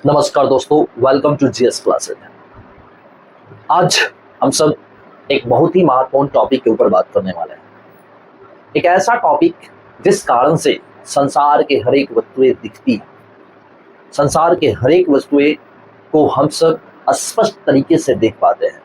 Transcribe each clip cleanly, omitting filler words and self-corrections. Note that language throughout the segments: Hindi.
नमस्कार दोस्तों, वेलकम टू जीएस क्लासेस। आज हम सब एक बहुत ही महत्वपूर्ण टॉपिक के ऊपर बात करने वाले हैं। एक ऐसा टॉपिक जिस कारण से संसार के हर एक वस्तुएं दिखती हैं, संसार के हर एक वस्तुएं को हम सब स्पष्ट तरीके से देख पाते हैं।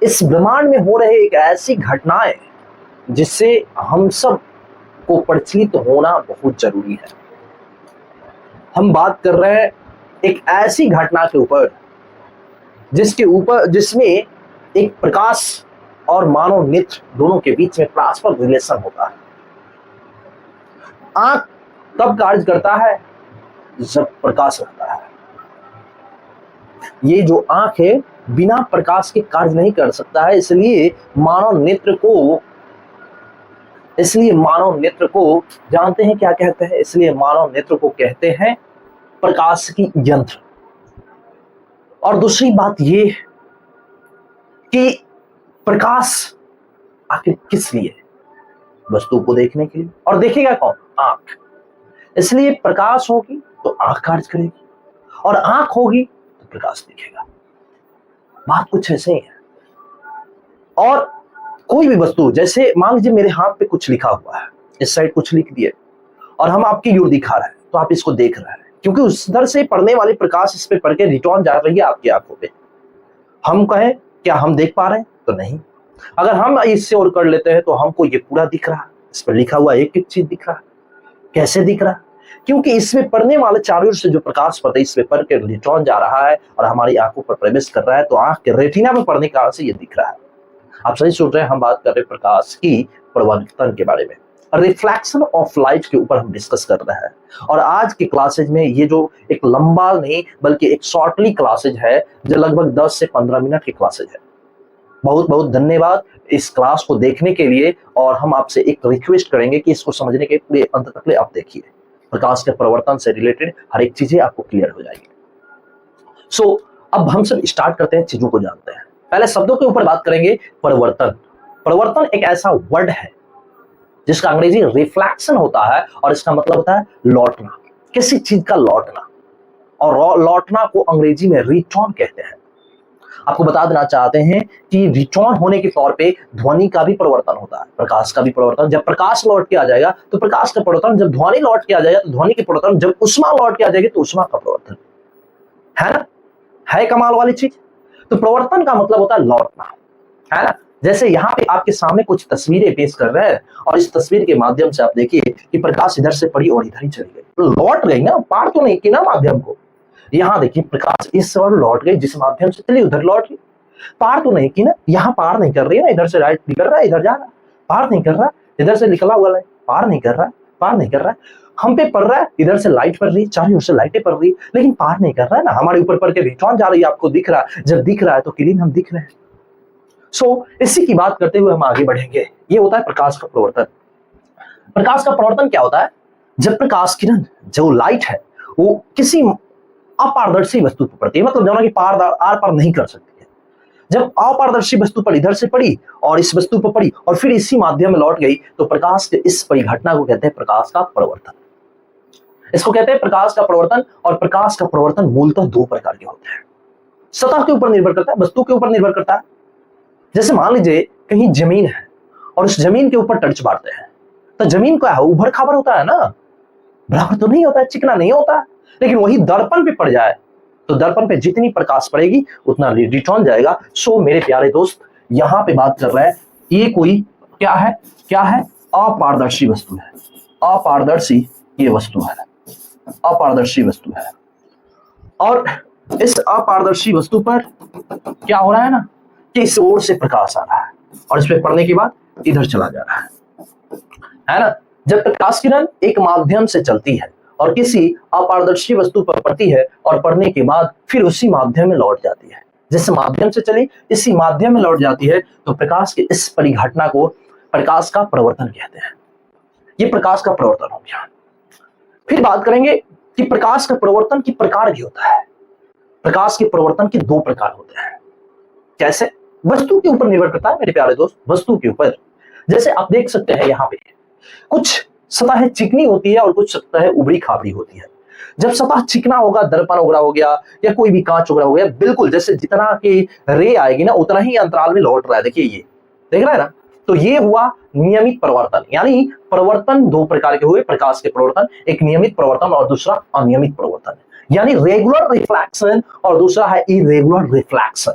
इस ब्रह्मांड में हो रहे एक ऐसी घटनाएं जिससे हम सब को परिचित होना बहुत जरूरी है। हम बात कर रहे हैं एक ऐसी घटना के ऊपर जिसमें एक प्रकाश और मानव नेत्र दोनों के बीच में परस्पर रिलेशन होता है। आंख तब कार्य करता है जब प्रकाश रहता है। ये जो आंख है बिना प्रकाश के कार्य नहीं कर सकता है, इसलिए मानव नेत्र को जानते हैं क्या कहते हैं? इसलिए मानव नेत्र को कहते हैं प्रकाश की यंत्र। और दूसरी बात ये कि प्रकाश आखिर किस लिए? वस्तु को देखने के लिए। और देखेगा कौन? आंख। इसलिए प्रकाश होगी तो आंख कार्य करेगी, और आंख होगी तो प्रकाश दिखेगा। बात कुछ ऐसे ही है। और कोई भी वस्तु, जैसे मान लीजिए मेरे हाथ पे कुछ लिखा हुआ है, इस साइड कुछ लिख दिए और हम आपकी ओर दिखा रहे हैं, तो आप इसको देख रहे हैं क्योंकि उस दर से पड़ने वाली प्रकाश इस पे पड़ के रिटर्न जा रही है आपकी आंखों पे। हम कहें क्या हम देख पा रहे हैं? तो नहीं। अगर हम इससे और कर लेते हैं तो हमको ये पूरा दिख रहा है, इस पर लिखा हुआ एक एक चीज दिख रहा है। कैसे दिख रहा है? क्योंकि इसमें पड़ने वाले चारों ओर से जो प्रकाश पड़ता है इस पे पड़ के रिटर्न जा रहा है और हमारी आंखों पर प्रवेश कर रहा है, तो आंख के रेटिना में पड़ने के कारण से ये दिख रहा है। आप सही सुन रहे हैं, हम बात कर रहे हैं प्रकाश की परावर्तन के बारे में, रिफ्लेक्शन ऑफ लाइट के ऊपर हम डिस्कस कर रहे हैं। और आज की क्लासेज में ये जो एक लंबा नहीं बल्कि एक शॉर्टली क्लासेज है, जो लगभग 10 से 15 मिनट की क्लासेज है। बहुत बहुत धन्यवाद इस क्लास को देखने के लिए, और हम आपसे एक रिक्वेस्ट करेंगे कि इसको समझने के पूरे अंत तक आप देखिए। प्रकाश के परिवर्तन से रिलेटेड हर एक चीजें आपको क्लियर हो जाएगी। सो अब हम सब स्टार्ट करते हैं, चीजों को जानते हैं। पहले शब्दों के ऊपर बात करेंगे। परिवर्तन। परिवर्तन एक ऐसा वर्ड है जिसका अंग्रेजी रिफ्लेक्शन होता है, और इसका मतलब होता है लौटना, किसी चीज का लौटना। और लौटना को अंग्रेजी में रिटर्न कहते हैं। आपको बता देना चाहते हैं कि रिटर्न होने के तौर पे ध्वनि का भी परिवर्तन होता है, प्रकाश का भी परिवर्तन। जब प्रकाश लौट के आ जाएगा तो प्रकाश का परिवर्तन, जब ध्वनि लौट के आ जाएगा तो ध्वनि के परिवर्तन, जब उष्मा लौट के आ जाएगी तो उष्मा का परिवर्तन। है ना? है कमाल वाली चीज। तो परिवर्तन का मतलब होता है लौटना, है ना? जैसे यहाँ पे आपके सामने कुछ तस्वीरें पेश कर रहे हैं, और इस तस्वीर के माध्यम से आप देखिए कि प्रकाश इधर से पड़ी और इधर ही चली गई, तो लौट गई ना, पार तो नहीं की ना माध्यम को। यहाँ देखिए प्रकाश इस ओर लौट गई, जिस माध्यम से चली उधर लौट गई, पार तो नहीं की ना। यहाँ पार नहीं कर रही है ना, इधर से राइट निकल रहा है, इधर जा रहा है, पार नहीं कर रहा है। इधर से निकला हुआ है, पार नहीं कर रहा है, पार नहीं कर रहा है। हम पे पड़ रहा है, इधर से लाइट पड़ रही है, चारों ओर से लाइटें पड़ रही है, लेकिन पार नहीं कर रहा है ना। हमारे ऊपर पड़ के रिटर्न जा रही है, आपको दिख रहा है। जब दिख रहा है तो क्लीन हम दिख रहे हैं। इसी की बात करते हुए हम आगे बढ़ेंगे। ये होता है प्रकाश का परिवर्तन। प्रकाश का परिवर्तन क्या होता है? जब प्रकाश किरण, जो लाइट है, वो किसी अपारदर्शी वस्तु पर पड़ती है, मतलब जो कि आर पार नहीं कर सकती है। जब अपारदर्शी वस्तु पर इधर से पड़ी और इस वस्तु पर पड़ी और फिर इसी माध्यम में लौट गई, तो प्रकाश के इस परिघटना को कहते हैं प्रकाश का परिवर्तन। इसको कहते हैं प्रकाश का परिवर्तन। और प्रकाश का परिवर्तन मूलतः दो प्रकार के होते हैं। सतह के ऊपर निर्भर करता है, वस्तु के ऊपर निर्भर करता है। जैसे मान लीजिए कहीं जमीन है और उस जमीन के ऊपर टर्च मारते हैं, तो जमीन का उभर खाबर होता है ना, बराबर तो नहीं होता है, चिकना नहीं होता है। लेकिन वही दर्पण पे पड़ जाए तो दर्पण पे जितनी प्रकाश पड़ेगी उतना रिटर्न जाएगा। सो मेरे प्यारे दोस्त, यहाँ पे बात कर रहा है, ये कोई क्या है? अपारदर्शी वस्तु है। अपारदर्शी ये वस्तु है, अपारदर्शी वस्तु है। और इस अपारदर्शी वस्तु पर क्या हो रहा है ना, कि इस ओर से प्रकाश आ रहा है और इस पे पड़ने के बाद इधर चला जा रहा है ना। जब प्रकाश किरण एक माध्यम से चलती है और किसी अपारदर्शी वस्तु पर पड़ती है और पड़ने के बाद फिर उसी माध्यम में लौट जाती है, जिस माध्यम से चली इसी माध्यम में लौट जाती है, तो प्रकाश के इस परिघटना को प्रकाश का परिवर्तन कहते हैं। ये प्रकाश का परिवर्तन हो गया। फिर बात करेंगे कि प्रकाश का परिवर्तन की प्रकार भी होता है। प्रकाश के परिवर्तन के दो प्रकार होते हैं। कैसे? वस्तु के ऊपर निर्भर करता है मेरे प्यारे दोस्त, वस्तु के ऊपर। जैसे आप देख सकते हैं यहाँ पे कुछ सतह चिकनी होती है और कुछ सतह उबड़ी खाबड़ी होती है। जब सतह चिकना होगा, दर्पण उगरा हो गया या कोई भी कांच उगरा हो गया, बिल्कुल जैसे जितना की रे आएगी ना उतना ही अंतराल में लौट रहा है। देखिए ये देख रहा है ना, तो ये हुआ नियमित प्रवर्तन। यानी प्रवर्तन दो प्रकार के हुए प्रकाश के प्रवर्तन, एक नियमित प्रवर्तन और दूसरा अनियमित प्रवर्तन, यानी रेगुलर रिफ्लेक्शन और दूसरा है इरेगुलर रिफ्लेक्शन।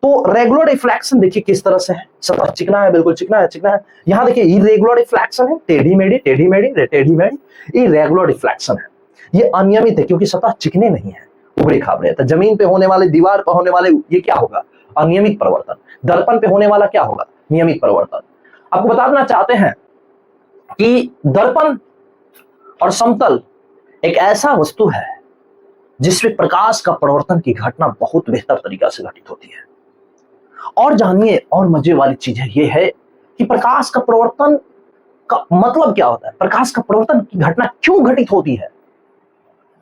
तो रेगुलर रिफ्लेक्शन देखिए किस तरह से है, सतह चिकना है, बिल्कुल चिकना है, चिकना है। यहां देखिए इरेगुलर रिफ्लेक्शन है, टेढ़ी मेढ़ी टेढ़ी मेढ़ी टेढ़ी मेढ़ी, इरेगुलर रिफ्लेक्शन है। ये अनियमित है क्योंकि सतह चिकने नहीं है, उबड़े खाबड़े। तो जमीन पे होने वाले, दीवार पर होने वाले, ये क्या होगा, अनियमित परिवर्तन। दर्पण पे होने वाला क्या होगा, नियमित परिवर्तन। आपको बताना चाहते हैं कि दर्पण और समतल एक ऐसा वस्तु है जिसमें प्रकाश का परिवर्तन की घटना बहुत बेहतर तरीका से घटित होती है। और जानिए, और मजे वाली चीज है ये है कि प्रकाश का परिवर्तन का मतलब क्या होता है, प्रकाश का परिवर्तन की घटना क्यों घटित होती है।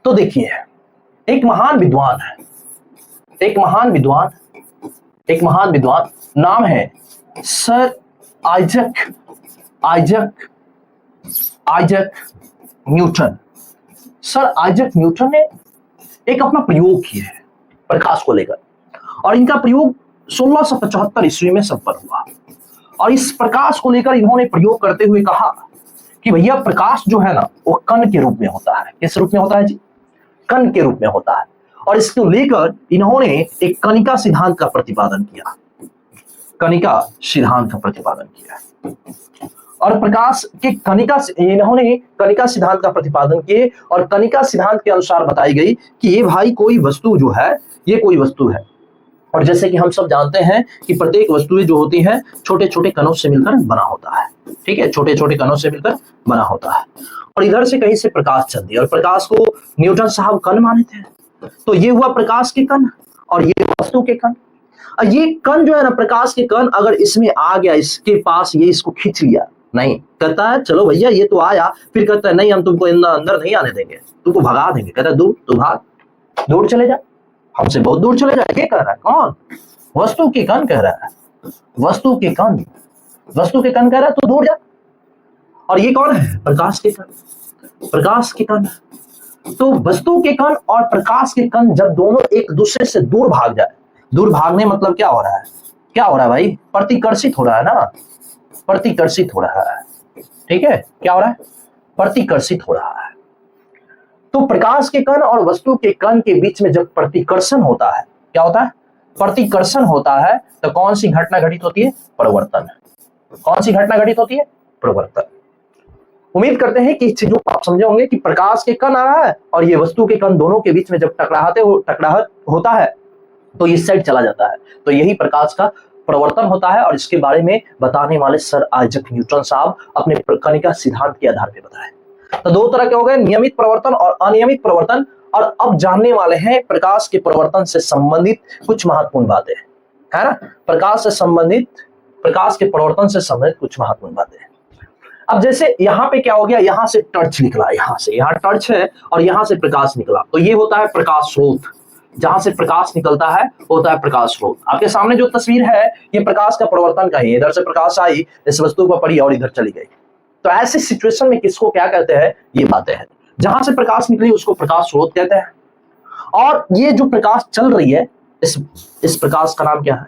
तो देखिए, एक महान विद्वान है, एक महान विद्वान नाम है sir Isaac Newton. Sir Isaac Newton ने एक अपना प्रयोग किया है प्रकाश को लेकर, और इनका प्रयोग 1675 ईस्वी में संपन्न हुआ। और इस प्रकाश को लेकर इन्होंने प्रयोग करते हुए कहा कि भैया प्रकाश जो है ना वो कण के रूप में होता है। किस रूप में होता है जी, कण के रूप में होता है। और इसको लेकर इन्होंने एक कणिका सिद्धांत का प्रतिपादन किया, कणिका सिद्धांत का प्रतिपादन किया। और प्रकाश के इन्होंने कणिका सिद्धांत का प्रतिपादन किए, और कणिका सिद्धांत के अनुसार बताई गई कि ये भाई कोई वस्तु जो है, ये कोई वस्तु है। और जैसे कि हम सब जानते हैं कि प्रत्येक वस्तुएं जो होती हैं छोटे छोटे कणों से मिलकर बना होता है, ठीक है, छोटे छोटे कणों से मिलकर बना होता है। और इधर से कहीं से प्रकाश चल दिया, और प्रकाश को न्यूटन साहब कण माने थे। तो ये हुआ प्रकाश के कण और ये वस्तु के कण। ये कण जो है ना, प्रकाश के कण, अगर इसमें आ गया, इसके पास, ये इसको खींच लिया, नहीं कहता है चलो भैया ये तो आया, फिर कहता है नहीं हम तुमको अंदर नहीं आने देंगे, तुमको भगा देंगे। कहता है दूर, तू भाग, दूर चले जा, हमसे बहुत दूर चले जा। ये कह रहा है कौन, वस्तु के कण कह रहा है, वस्तु के कण कह रहा है तू दूर जा। और ये कौन है, प्रकाश के कण, प्रकाश के कण। तो वस्तु के कण और प्रकाश के कण जब दोनों एक दूसरे से दूर भाग जाए, दूर भागने मतलब क्या हो रहा है, क्या हो रहा है भाई, प्रतिकर्षित हो रहा है ना, प्रतिकर्षित हो रहा है, ठीक है, क्या हो रहा है, प्रतिकर्षित हो रहा है। तो प्रकाश के कण और वस्तु के कण के बीच में जब प्रतिकर्षण होता है, क्या होता है, प्रतिकर्षण होता है, तो कौन सी घटना घटित होती है, परिवर्तन। कौन सी घटना घटित होती है, परिवर्तन। उम्मीद करते हैं कि इस चीजों को आप समझे होंगे कि प्रकाश के कण आ रहा है और ये वस्तु के कण, दोनों के बीच में जब टकराहट होता है तो इस साइड चला जाता है, तो यही प्रकाश का परिवर्तन होता है। और इसके बारे में बताने वाले सर आइजक न्यूटन साहब अपने कणिका सिद्धांत के आधार पर बताए। तो दो तरह के हो गए, नियमित परिवर्तन और अनियमित परिवर्तन। और अब जानने वाले हैं प्रकाश के परिवर्तन से संबंधित कुछ महत्वपूर्ण बातें, है ना, प्रकाश के परिवर्तन से संबंधित कुछ महत्वपूर्ण बातें। अब जैसे यहाँ पे क्या हो गया, यहाँ से टर्च निकला, यहाँ टर्च है और यहाँ से प्रकाश निकला, तो ये होता है प्रकाश स्रोत। जहां से प्रकाश निकलता है होता है प्रकाश स्रोत। आपके सामने जो तस्वीर है ये प्रकाश का परिवर्तन का ही, इधर से प्रकाश आई, इस वस्तु पर पड़ी और इधर चली गई। तो ऐसी सिचुएशन में किसको क्या कहते हैं, ये बातें हैं। जहां से प्रकाश निकली उसको प्रकाश स्रोत कहते हैं। और ये जो प्रकाश चल रही है, इस प्रकाश का नाम क्या है,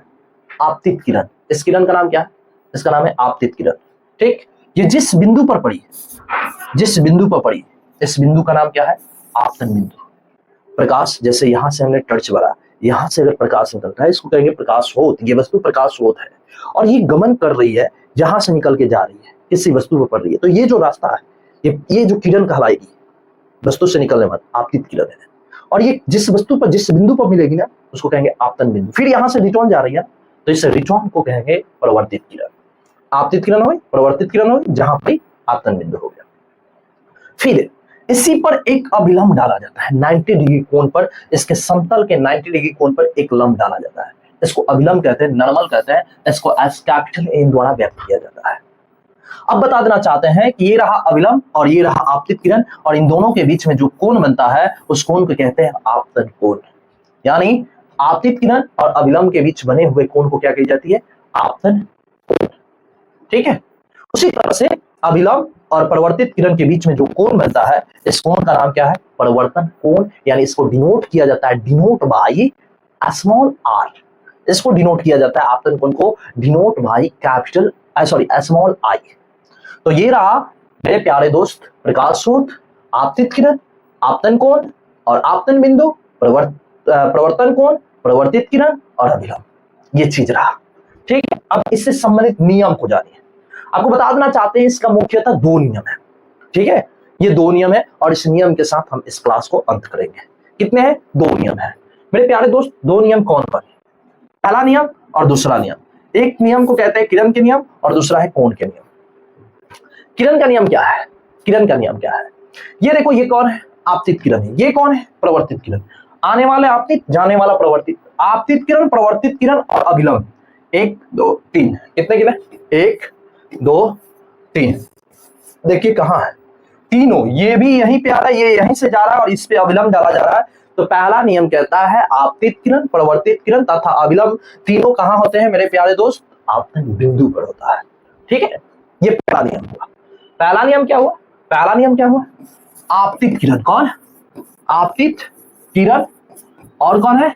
आपतित किरण। इस किरण का नाम क्या है, इसका नाम है आपतित किरण, ठीक। ये जिस बिंदु पर पड़ी, इस बिंदु का नाम क्या है, आपतन बिंदु। प्रकाश, जैसे यहां से हमने टर्च भरा, यहां से अगर प्रकाश निकलता है इसको कहेंगे प्रकाश स्रोत। ये वस्तु प्रकाश स्रोत है और ये गमन कर रही है, जहां से निकल के जा रही है, किसी वस्तु पर पड़ रही है। तो ये जो रास्ता है, ये जो किरण कहलाएगी वस्तु से निकलने वाली, आपतित किरण है। और ये जिस वस्तु पर, जिस बिंदु पर मिलेगी ना, उसको कहेंगे आपतन बिंदु। फिर यहां से रिटर्न जा रही है तो इस रिटर्न को कहेंगे परिवर्तित किरण। आपतित किरण हो गई, परिवर्तित किरण हो गई, जहां पर आपतन बिंदु हो गया। फिर इसी पर एक अभिलंब डाला जाता है 90 डिग्री कोण पर, इसके समतल के 90 डिग्री कोण पर एक लंब डाला जाता है। इसको अभिलंब कहते हैं, नॉर्मल कहते हैं। इसको एस कैपिटल ए द्वारा व्यक्त किया जाता है। अब बता देना चाहते हैं कि ये रहा अभिलंब और ये रहा आपतित किरण, और इन दोनों के बीच में जो कोण बनता है उस कोण को कहते हैं आपतन कोण। यानी आपतित किरण और अभिलंब के बीच बने हुए कोण को क्या कही जाती है, आपतन कोण, ठीक है। उसी तरह से अभिलंब और परिवर्तित किरण के बीच में जो कोण बनता है, इस कोण का नाम क्या है? परिवर्तन कोण, यानी इसको डिनोट किया जाता है, डिनोट बाई स्मॉल आर। इसको डिनोट किया जाता है, आपतन कोण को denote by capital small I. तो ये रहा मेरे प्यारे दोस्त प्रकाश स्रोत, आपतित किरण, आपतन कोण और आपतन बिंदु, प्रवर्तन कोण, परिवर्तित किरण और अभिलंब, ये चीज रहा। ठीक है, अब इससे संबंधित नियम को जानिए। आपको बता देना चाहते हैं इसका मुख्यतः दो नियम है। ठीक है, ये दो नियम है और इस नियम के साथ हम इस क्लास को अंत करेंगे। कितने हैं? दो नियम है मेरे प्यारे दोस्त। दो नियम कौन कौन? पहला नियम और दूसरा नियम। एक नियम को कहते हैं किरण के नियम और दूसरा है कोण के नियम। किरण का नियम क्या है? किरण का नियम क्या है? ये देखो, ये कौन है? आपतित किरण है। ये कौन है? परिवर्तित किरण। आने वाले आपतित, जाने वाला परिवर्तित। आपतित किरण, परिवर्तित किरण और अभिलंब, 1 2 3। कितने किरण? 1 2 3। देखिए कहां है तीनों, ये भी यहीं पे आ रहा है, ये यहीं से जा रहा है और इस पे अभिलंब डाला जा रहा है। तो पहला नियम कहता है आपतित किरण, परिवर्तित किरण तथा अभिलंब तीनों कहां होते हैं मेरे प्यारे दोस्त? आपतन बिंदु पर होता है। ठीक है, ये पहला नियम हुआ। पहला नियम क्या हुआ? पहला नियम क्या हुआ? आपतित किरण। कौन? आपतित किरण। और कौन है?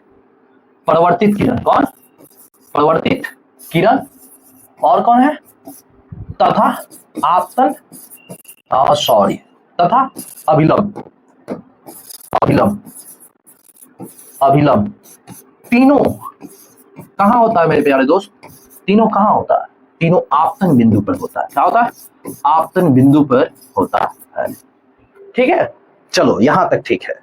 परिवर्तित किरण। कौन? परिवर्तित किरण। और कौन है? तथा आपतन तथा अभिलंब। अभिलंब, अभिलंब तीनों कहां होता है मेरे प्यारे दोस्त? तीनों कहां होता है? तीनों आपतन बिंदु पर होता है। क्या होता है? आपतन बिंदु पर होता है। ठीक है, चलो यहां तक ठीक है।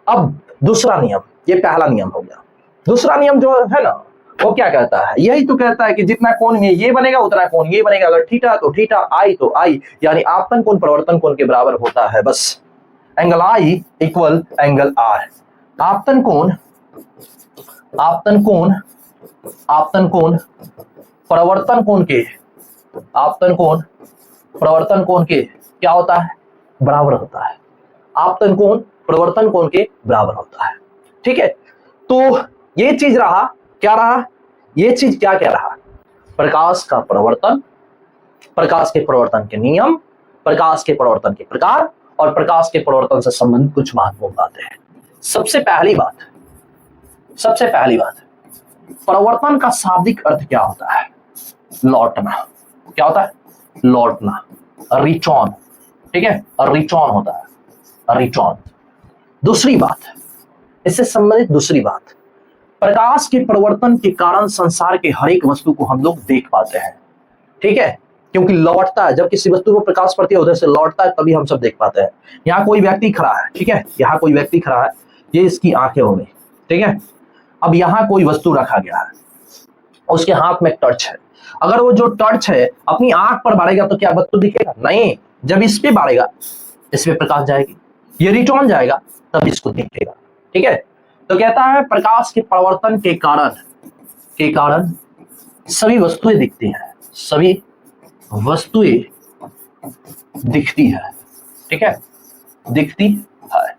अब दूसरा नियम, ये पहला नियम हो गया। दूसरा नियम जो है ना, वो क्या कहता है? यही तो कहता है कि जितना कोण में ये बनेगा उतना कोण ये बनेगा। अगर थीटा तो थीटा, आई तो आई, यानी आपतन कोण परिवर्तन कोण के बराबर होता है। बस angle I equal angle R. आपतन कोण, आपतन कोण, आपतन कोण परिवर्तन कोण के, आपतन कोण परिवर्तन कोण के क्या होता है? बराबर होता है। आपतन कोण परिवर्तन कोण के बराबर होता है। ठीक है, तो ये चीज रहा। क्या रहा? ये चीज क्या क्या रहा? प्रकाश का परिवर्तन, प्रकाश के परिवर्तन के नियम, प्रकाश के परिवर्तन के प्रकार और प्रकाश के परिवर्तन से संबंधित कुछ महत्वपूर्ण बातें हैं। सबसे पहली बात, सबसे पहली बात, परिवर्तन का शाब्दिक अर्थ क्या होता है? लौटना। क्या होता है? लौटना, रिटर्न। ठीक है, रिटर्न होता है, रिटर्न। दूसरी बात, इससे संबंधित दूसरी बात, प्रकाश के परिवर्तन के कारण संसार के हर एक वस्तु को हम लोग देख पाते हैं। ठीक है, क्योंकि लौटता है, जब किसी वस्तु को प्रकाश पड़ती है उधर से लौटता है, तभी हम सब देख पाते हैं। यहाँ कोई व्यक्ति खड़ा है, ठीक है, यहाँ कोई व्यक्ति खड़ा है, ये इसकी आंखें हो गई। ठीक है, अब यहाँ कोई वस्तु रखा गया है, उसके हाथ में टॉर्च है। अगर वो जो टॉर्च है अपनी आंख पर बाड़ेगा तो क्या वस्तु दिखेगा? नहीं। जब इस पे बाड़ेगा, इस पे प्रकाश जाएगी, ये रिटर्न जाएगा, तब इसको दिखेगा। ठीक है, तो कहता है प्रकाश के परिवर्तन के कारण सभी वस्तुएं दिखती हैं, सभी वस्तुएं दिखती है। ठीक है, दिखती है।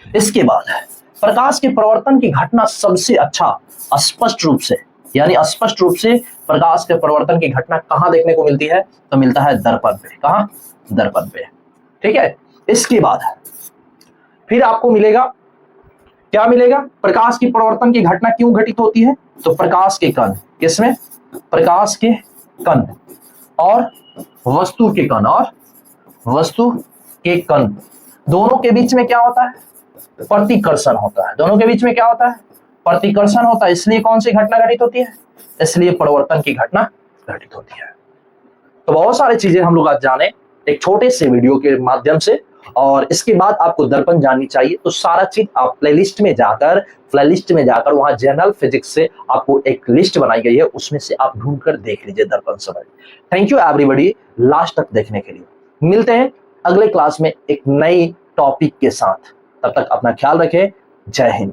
इसके बाद प्रकाश के परिवर्तन की घटना सबसे अच्छा स्पष्ट रूप से, यानी स्पष्ट रूप से प्रकाश के परिवर्तन की घटना कहां देखने को मिलती है? तो मिलता है दर्पण पे। कहां? दर्पण पे। ठीक है, इसके बाद फिर आपको मिलेगा, क्या मिलेगा? प्रकाश की परिवर्तन की घटना क्यों घटित होती है? तो प्रकाश के कण, किसमें? प्रकाश के कण और वस्तु के कण, और वस्तु के कण दोनों के बीच में क्या होता है? प्रतिकर्षण होता है। दोनों के बीच में क्या होता है? प्रतिकर्षण होता है। इसलिए कौन सी घटना घटित होती है? इसलिए परिवर्तन की घटना घटित होती है। तो बहुत सारी चीजें हम लोग आज जाने एक छोटे से वीडियो के माध्यम से, और इसके बाद आपको दर्पण जाननी चाहिए। तो सारा चीज आप प्लेलिस्ट में जाकर वहां जनरल फिजिक्स से आपको एक लिस्ट बनाई गई है, उसमें से आप ढूंढ कर देख लीजिए दर्पण समझ। थैंक यू एवरीबॉडी लास्ट तक देखने के लिए। मिलते हैं अगले क्लास में एक नई टॉपिक के साथ। तब तक अपना ख्याल रखें। जय हिंद।